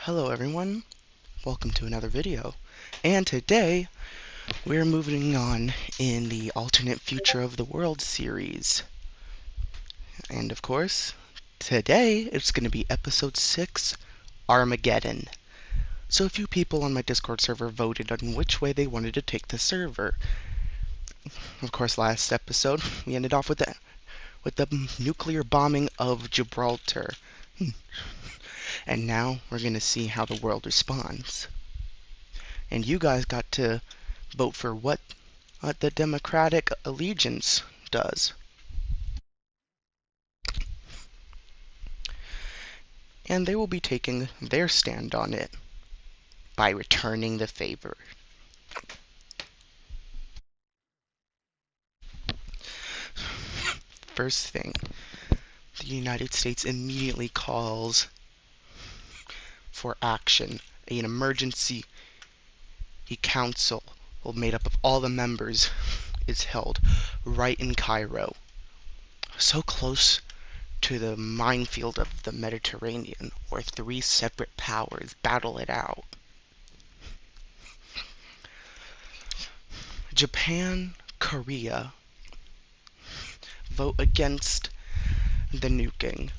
Hello everyone, welcome to another video. And today, we're moving on in the alternate future of the world series. And of course, today it's going to be episode 6, Armageddon. So a few people on my Discord server voted on which way they wanted to take the server. Of course, last episode, we ended off with the nuclear bombing of Gibraltar. And now we're going to see how the world responds. And you guys got to vote for what the Democratic Allegiance does. And they will be taking their stand on it by returning the favor. First thing, the United States immediately calls for action. An emergency council made up of all the members is held right in Cairo, so close to the minefield of the Mediterranean, where three separate powers battle it out. Japan, Korea vote against the nuking,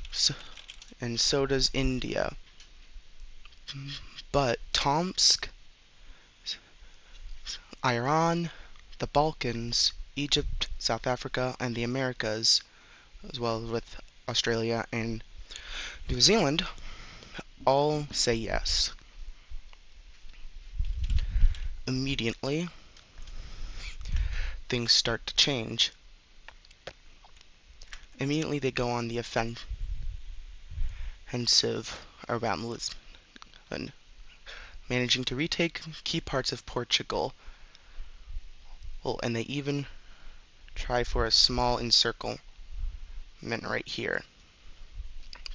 and so does India. But Tomsk, Iran, the Balkans, Egypt, South Africa, and the Americas, as well as with Australia and New Zealand, all say yes. Immediately, things start to change. Immediately they go on the offensive around Lisbon, managing to retake key parts of Portugal. And they even try for a small encirclement right here.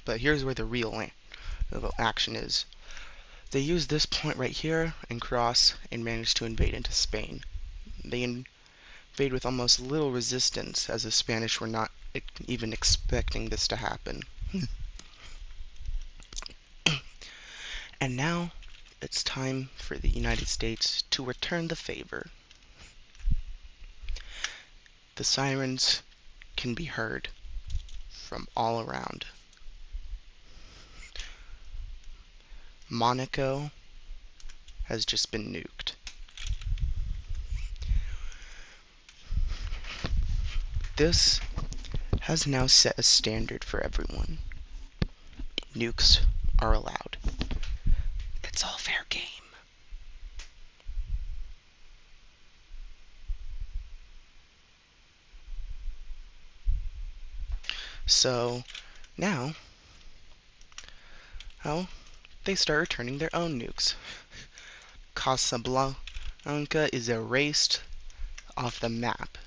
But here's where the real action is. They use this point right here and cross and manage to invade into Spain. They invade with almost little resistance, as the Spanish were not even expecting this to happen. And now it's time for the United States to return the favor. The sirens can be heard from all around. Monaco has just been nuked. This has now set a standard for everyone. Nukes are allowed. It's all fair game. So now, they start returning their own nukes. Casablanca is erased off the map.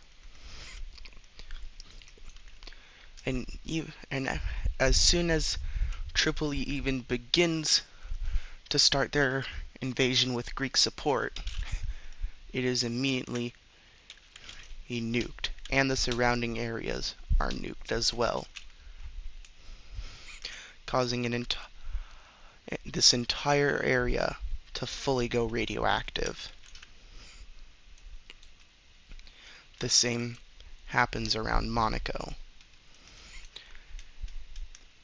And as soon as Tripoli even begins to start their invasion with Greek support, it is immediately nuked, and the surrounding areas are nuked as well, causing this entire area to fully go radioactive. The same happens around Monaco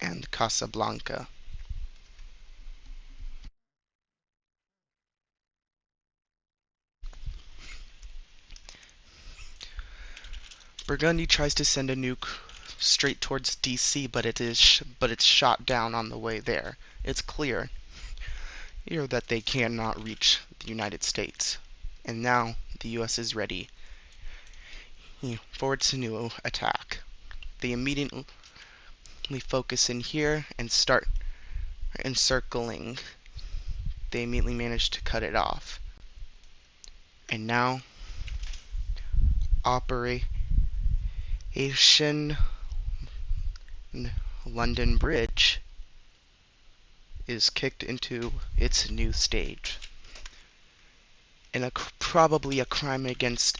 and Casablanca. Burgundy tries to send a nuke straight towards DC, but it's shot down on the way there. It's clear here that they cannot reach the United States, and now the U.S. is ready for its new attack. They immediately focus in here and start encircling. They immediately manage to cut it off, and now Operation London Bridge is kicked into its new stage. In probably a crime against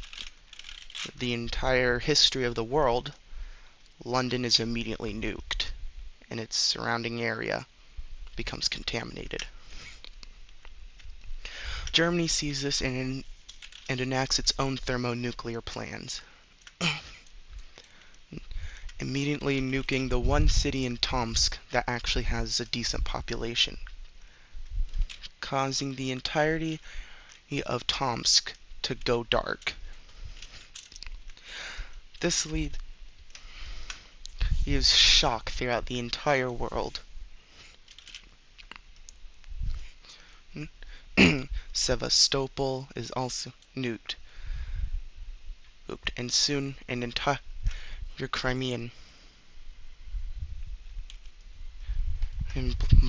the entire history of the world, London is immediately nuked, and its surrounding area becomes contaminated. Germany sees this and enacts its own thermonuclear plans, immediately nuking the one city in Tomsk that actually has a decent population, causing the entirety of Tomsk to go dark. This leaves shock throughout the entire world. Sevastopol is also nuked, and soon an entire Crimean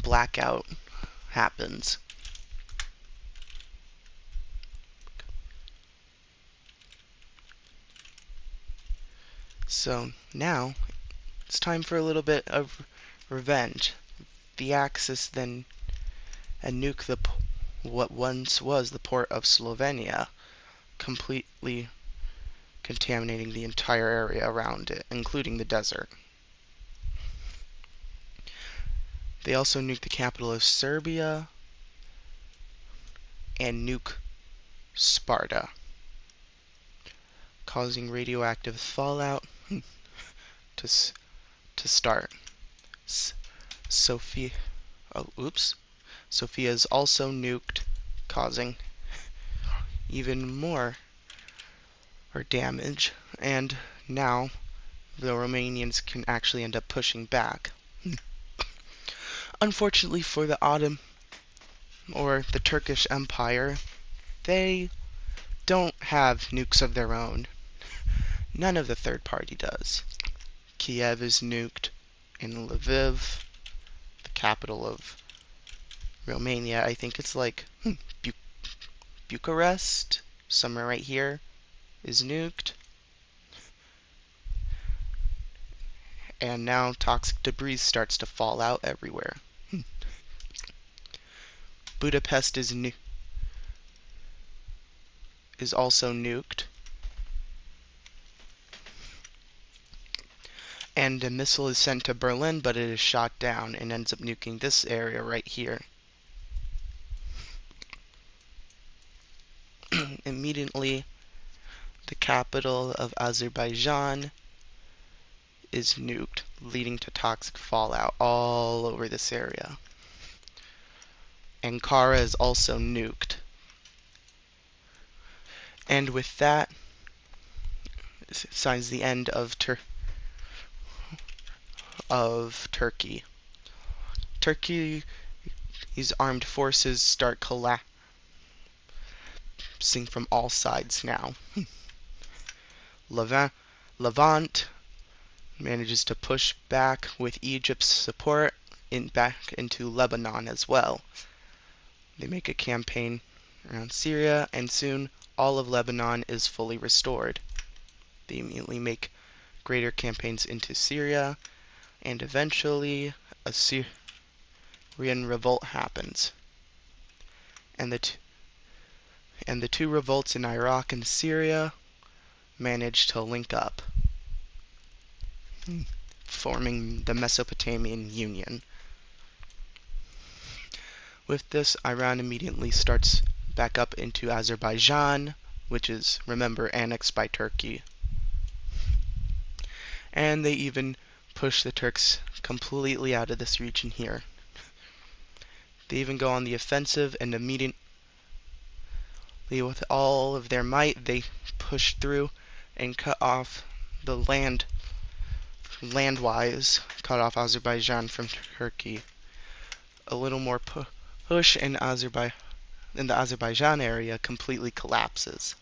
blackout happens. So now it's time for a little bit of revenge. The Axis then nuke what once was the port of Slovenia, completely contaminating the entire area around it, including the desert. They also nuke the capital of Serbia and nuke Sparta, causing radioactive fallout to start. Sofia is also nuked, causing even more damage, and now the Romanians can actually end up pushing back. Unfortunately for the the Turkish Empire, they don't have nukes of their own. None of the third party does. Kiev is nuked, and Lviv, the capital of Romania, I think it's like Bucharest, somewhere right here, is nuked. And now toxic debris starts to fall out everywhere. Budapest is also nuked. And a missile is sent to Berlin, but it is shot down and ends up nuking this area right here. Immediately, the capital of Azerbaijan is nuked, leading to toxic fallout all over this area. Ankara is also nuked. And with that, signs the end of Turkey. Turkey's armed forces start collapsing from all sides now. Levant manages to push back with Egypt's support back into Lebanon as well. They make a campaign around Syria, and soon all of Lebanon is fully restored. They immediately make greater campaigns into Syria, and eventually a Syrian revolt happens. And the two revolts in Iraq and Syria manage to link up, forming the Mesopotamian Union. With this, Iran immediately starts back up into Azerbaijan, which is, remember, annexed by Turkey. And they even push the Turks completely out of this region here. They even go on the offensive, and immediately, with all of their might, they push through and cut off the land-wise, cut off Azerbaijan from Turkey. A little more push in the Azerbaijan area completely collapses.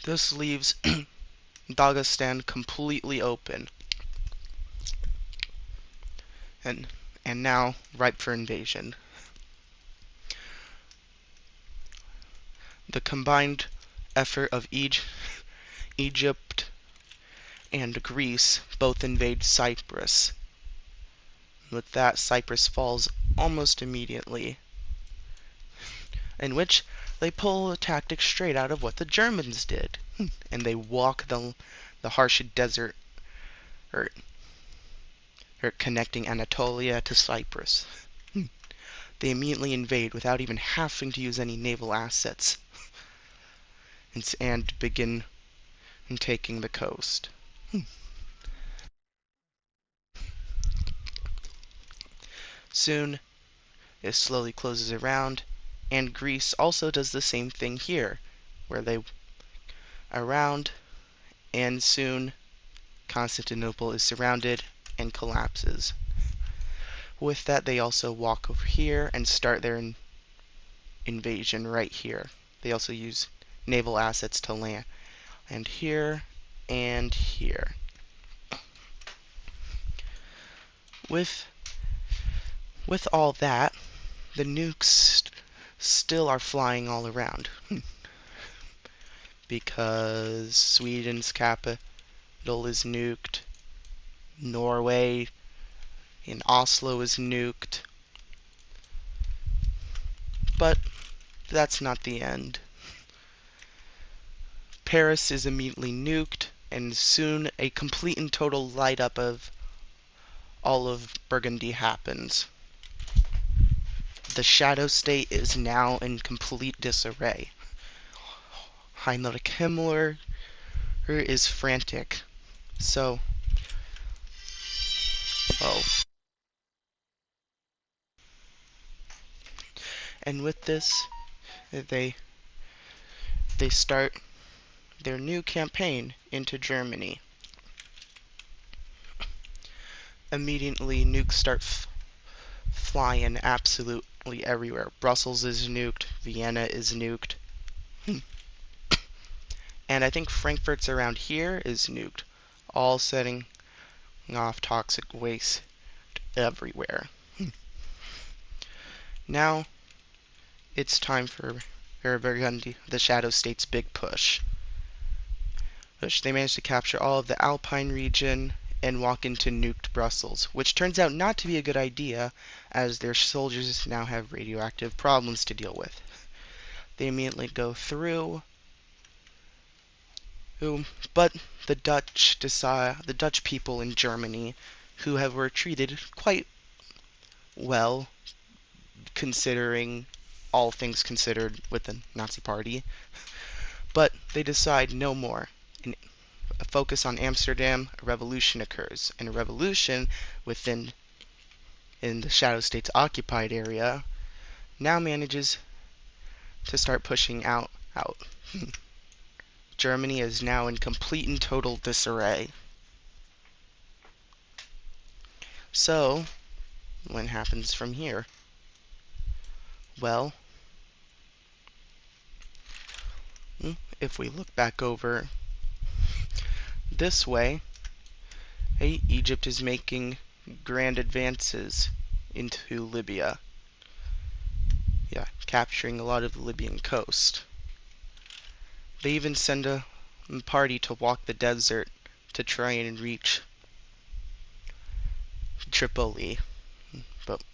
This leaves Dagestan completely open, and now ripe for invasion. The combined effort of Egypt and Greece both invade Cyprus. With that, Cyprus falls almost immediately, in which they pull a tactic straight out of what the Germans did, and they walk the harsh desert connecting Anatolia to Cyprus. they immediately invade without even having to use any naval assets and begin taking the coast. Soon, it slowly closes around, and Greece also does the same thing here, where they around, and soon Constantinople is surrounded and collapses. With that, they also walk over here and start their invasion right here. They also use naval assets to land, and here, and here. With all that, the nukes still are flying all around. Because Sweden's capital is nuked, Norway in Oslo is nuked, but that's not the end. Paris is immediately nuked, and soon a complete and total light up of all of Burgundy happens. The Shadow State is now in complete disarray. Heinrich Himmler is frantic. So, and with this, they start their new campaign into Germany. Immediately, nukes start flying absolutely everywhere. Brussels is nuked, Vienna is nuked, and I think Frankfurt's around here is nuked, all setting off toxic waste everywhere. Now, it's time for Burgundy, the Shadow State's big push. They managed to capture all of the Alpine region and walk into nuked Brussels, which turns out not to be a good idea, as their soldiers now have radioactive problems to deal with. They immediately go through, but the Dutch people in Germany, were treated quite well, considering all things considered with the Nazi Party, but they decide no more. A focus on Amsterdam, a revolution occurs, and a revolution in the Shadow State's occupied area now manages to start pushing out. Germany is now in complete and total disarray. So, what happens from here? Well, if we look back over this way, Egypt is making grand advances into Libya. Capturing a lot of the Libyan coast. They even send a party to walk the desert to try and reach Tripoli. But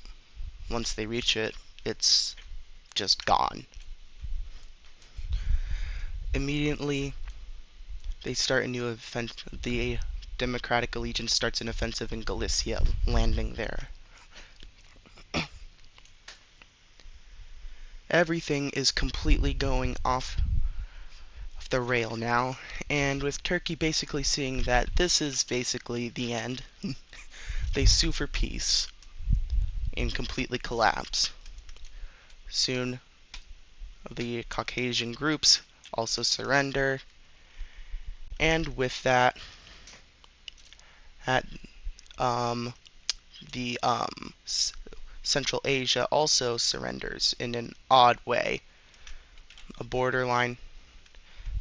once they reach it, it's just gone. Immediately, they start a new offensive. The Democratic Allegiance starts an offensive in Galicia, landing there. Everything is completely going off the rail now, and with Turkey basically seeing that this is basically the end, they sue for peace and completely collapse. Soon, the Caucasian groups also surrender, and with that, Central Asia also surrenders in an odd way. A borderline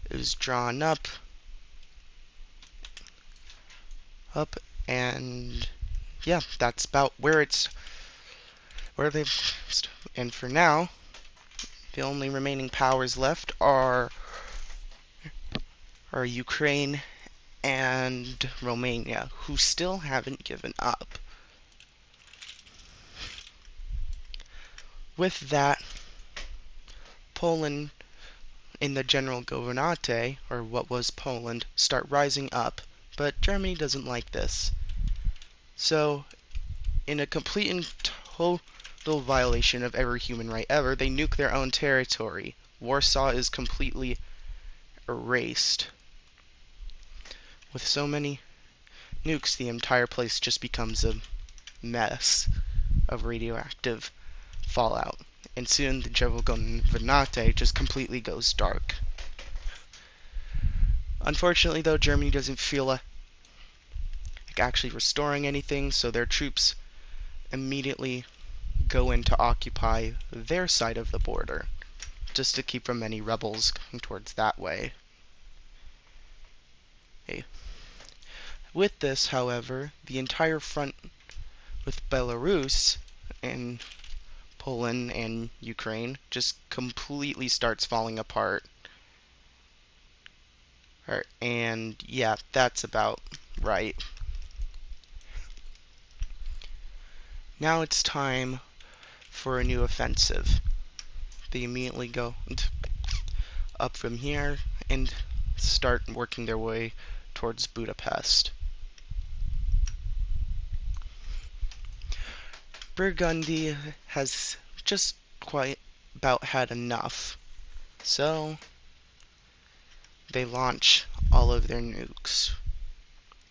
is drawn up, and yeah, that's about where they've. And for now, the only remaining powers left are Ukraine and Romania, who still haven't given up. With that, Poland in the General Governorate, or what was Poland, start rising up, but Germany doesn't like this. So, in a complete and total violation of every human right ever. They nuke their own territory. Warsaw is completely erased. With so many nukes, the entire place just becomes a mess of radioactive fallout. And soon the Venate just completely goes dark. Unfortunately, though, Germany doesn't feel like actually restoring anything, so their troops immediately go in to occupy their side of the border, just to keep from any rebels coming towards that way. Okay. With this, however, the entire front with Belarus and Poland and Ukraine just completely starts falling apart. And yeah, that's about right. Now it's time for a new offensive. They immediately go up from here and start working their way towards Budapest. Burgundy has just quite about had enough, so they launch all of their nukes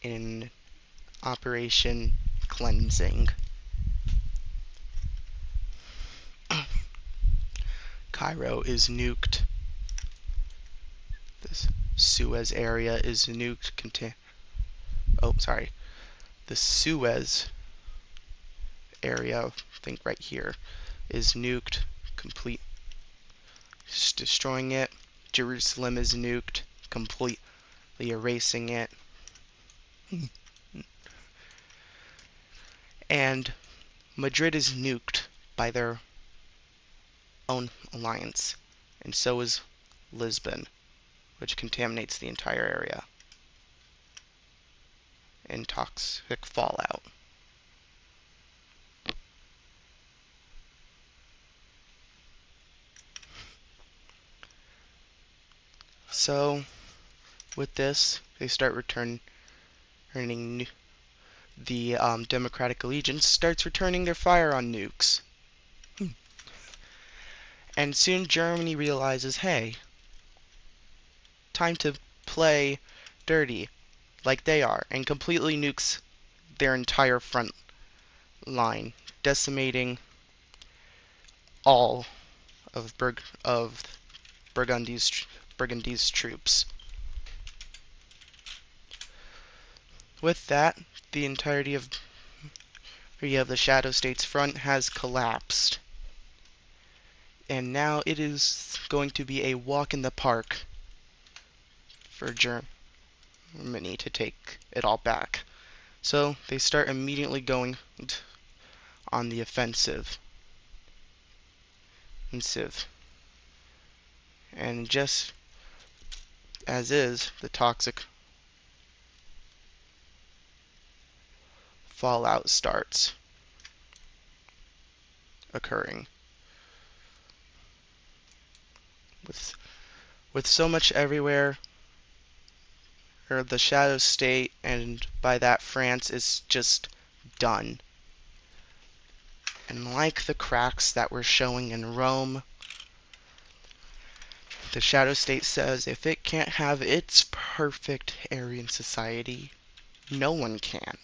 in Operation Cleansing. Cairo is nuked. This Suez area is nuked. The Suez area, I think right here, is nuked. Complete. Just destroying it. Jerusalem is nuked. Completely erasing it. And Madrid is nuked by their own alliance. And so is Lisbon, which contaminates the entire area in toxic fallout. So, with this, they start returning. The Democratic Allegiance starts returning their fire on nukes. And soon Germany realizes, hey, time to play dirty like they are, and completely nukes their entire front line, decimating all of Burgundy's troops. With that, the entirety of the Shadow States front has collapsed. And now it is going to be a walk in the park for Germany to take it all back. So they start immediately going on the offensive. And just as is, the toxic fallout starts occurring. With so much everywhere, the Shadow State, and by that France, is just done. And like the cracks that we're showing in Rome, the Shadow State says if it can't have its perfect Aryan society, no one can.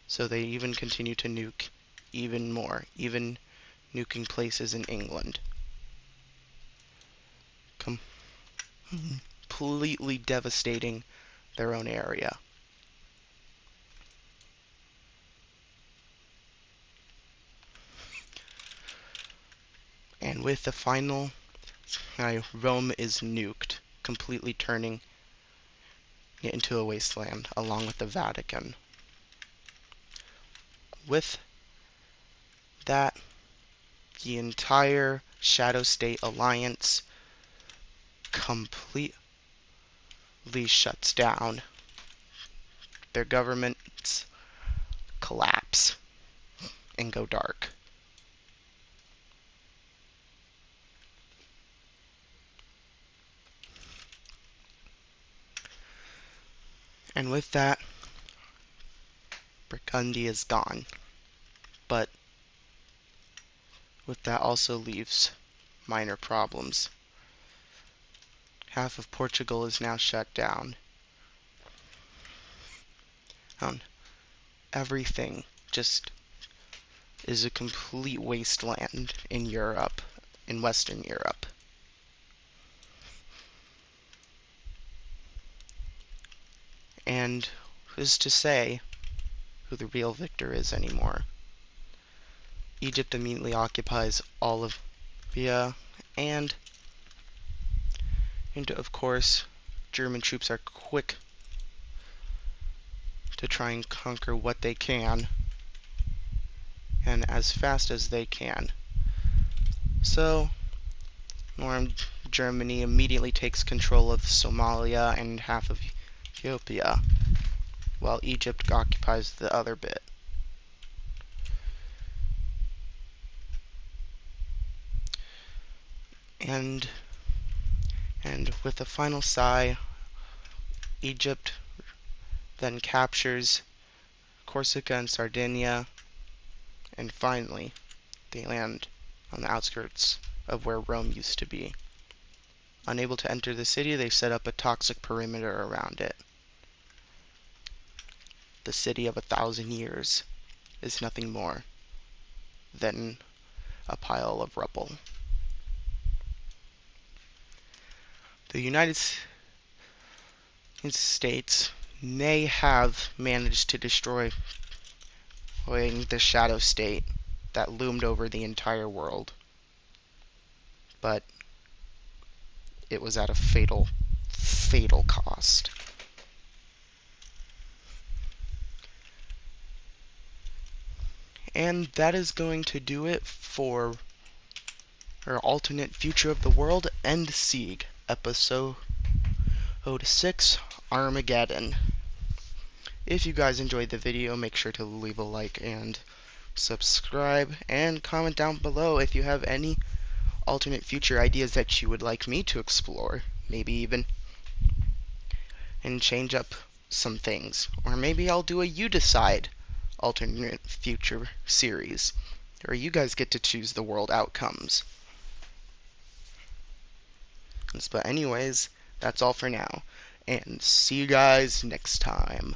So they even continue to nuke even more, even nuking places in England. Completely devastating their own area. And with the final, Rome is nuked, completely turning it into a wasteland, along with the Vatican. With that, the entire Shadow State Alliance completely shuts down. Their governments collapse and go dark. And with that, Burgundy is gone. But But that also leaves minor problems. Half of Portugal is now shut down. Everything just is a complete wasteland in Europe, in Western Europe. And who's to say who the real victor is anymore? Egypt immediately occupies all of Libya, and of course, German troops are quick to try and conquer what they can, and as fast as they can. So, Northern Germany immediately takes control of Somalia and half of Ethiopia, while Egypt occupies the other bit. And with a final sigh, Egypt then captures Corsica and Sardinia, and finally, they land on the outskirts of where Rome used to be. Unable to enter the city, they set up a toxic perimeter around it. The city of 1,000 years is nothing more than a pile of rubble. The United States may have managed to destroy the shadow state that loomed over the entire world, but it was at a fatal, fatal cost. And that is going to do it for our alternate future of the world, Endsieg, episode 6, Armageddon. If you guys enjoyed the video, make sure to leave a like and subscribe, and comment down below if you have any alternate future ideas that you would like me to explore, maybe even and change up some things, or maybe I'll do a You Decide alternate future series, or you guys get to choose the world outcomes. But anyways, that's all for now, and see you guys next time.